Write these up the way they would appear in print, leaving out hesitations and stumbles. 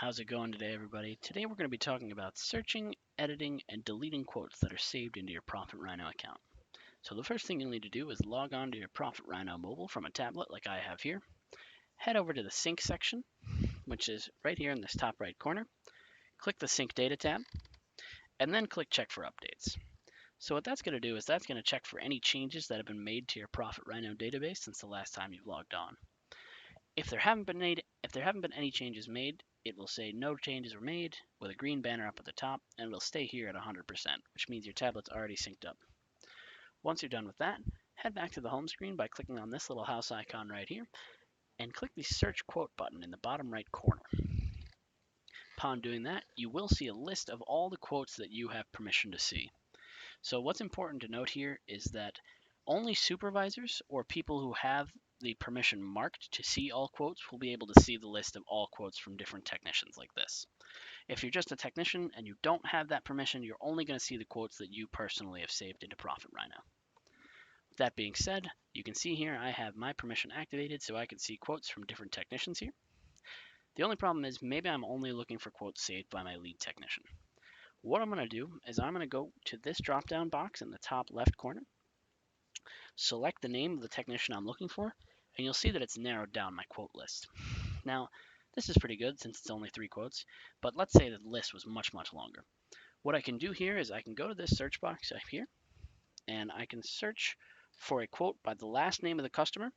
How's it going today, everybody? Today we're going to be talking about searching, editing, and deleting quotes that are saved into your Profit Rhino account. So the first thing you'll need to do is log on to your Profit Rhino mobile from a tablet like I have here. Head over to the Sync section, which is right here in this top right corner. Click the Sync Data tab, and then click Check for Updates. So what that's going to do is that's going to check for any changes that have been made to your Profit Rhino database since the last time you've logged on. If there haven't been any changes made, it will say no changes were made with a green banner up at the top, and it'll stay here at 100%, which means your tablet's already synced up. Once you're done with that, head back to the home screen by clicking on this little house icon right here, and click the Search Quote button in the bottom right corner. Upon doing that, you will see a list of all the quotes that you have permission to see. So what's important to note here is that only supervisors or people who have the permission marked to see all quotes will be able to see the list of all quotes from different technicians like this. If you're just a technician and you don't have that permission, you're only going to see the quotes that you personally have saved into Profit Rhino. With that being said, you can see here I have my permission activated so I can see quotes from different technicians here. The only problem is maybe I'm only looking for quotes saved by my lead technician. What I'm going to do is I'm going to go to this drop down box in the top left corner, select the name of the technician I'm looking for, and you'll see that it's narrowed down my quote list. Now, this is pretty good since it's only 3 quotes, but let's say that the list was much longer. What I can do here is I can go to this search box up here, and I can search for a quote by the last name of the customer,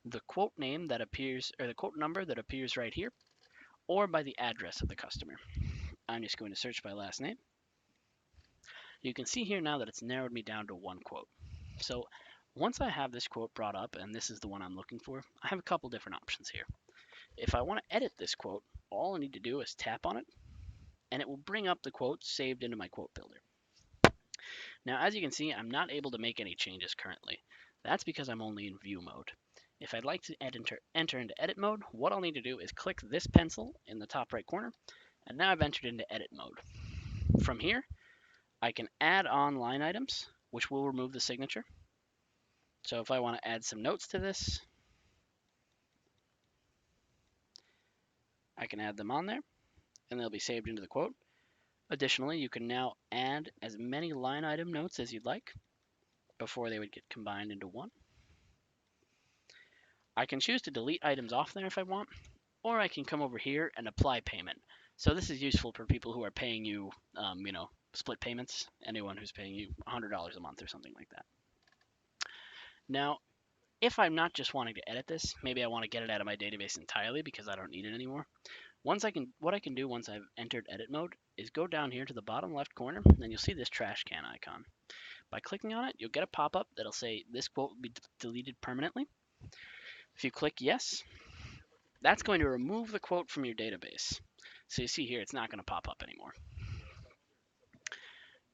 the quote name that appears, or the quote number that appears right here, or by the address of the customer. I'm just going to search by last name. You can see here now that it's narrowed me down to 1 quote. So once I have this quote brought up, and this is the one I'm looking for, I have a couple different options here. If I want to edit this quote, all I need to do is tap on it, and it will bring up the quote saved into my quote builder. Now, as you can see, I'm not able to make any changes currently. That's because I'm only in view mode. If I'd like to enter into edit mode, what I'll need to do is click this pencil in the top right corner, and now I've entered into edit mode. From here, I can add on line items, which will remove the signature. So if I want to add some notes to this, I can add them on there, and they'll be saved into the quote. Additionally, you can now add as many line item notes as you'd like before they would get combined into one. I can choose to delete items off there if I want, or I can come over here and apply payment. So this is useful for people who are paying you, split payments, anyone who's paying you $100 a month or something like that. Now, if I'm not just wanting to edit this, maybe I want to get it out of my database entirely because I don't need it anymore. What I can do once I've entered edit mode is go down here to the bottom left corner, and you'll see this trash can icon. By clicking on it, you'll get a pop-up that'll say this quote will be deleted permanently. If you click yes, that's going to remove the quote from your database. So you see here, it's not going to pop up anymore.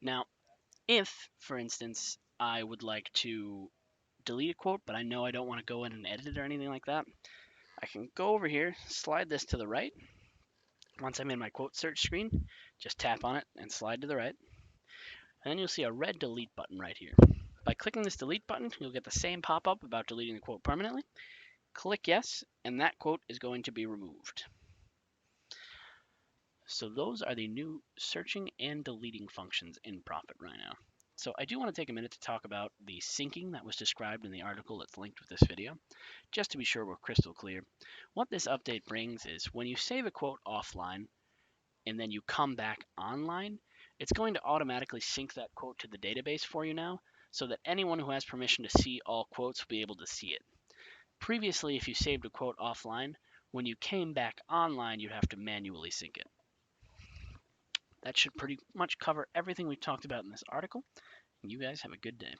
Now, if, for instance, I would like to delete a quote, but I know I don't want to go in and edit it or anything like that, I can go over here, slide this to the right. Once I'm in my quote search screen, just tap on it and slide to the right. And then you'll see a red delete button right here. By clicking this delete button, you'll get the same pop-up about deleting the quote permanently. Click yes, and that quote is going to be removed. So those are the new searching and deleting functions in Profit Rhino. So I do want to take a minute to talk about the syncing that was described in the article that's linked with this video, just to be sure we're crystal clear. What this update brings is when you save a quote offline and then you come back online, it's going to automatically sync that quote to the database for you now, so that anyone who has permission to see all quotes will be able to see it. Previously, if you saved a quote offline, when you came back online, you'd have to manually sync it. That should pretty much cover everything we've talked about in this article. You guys have a good day.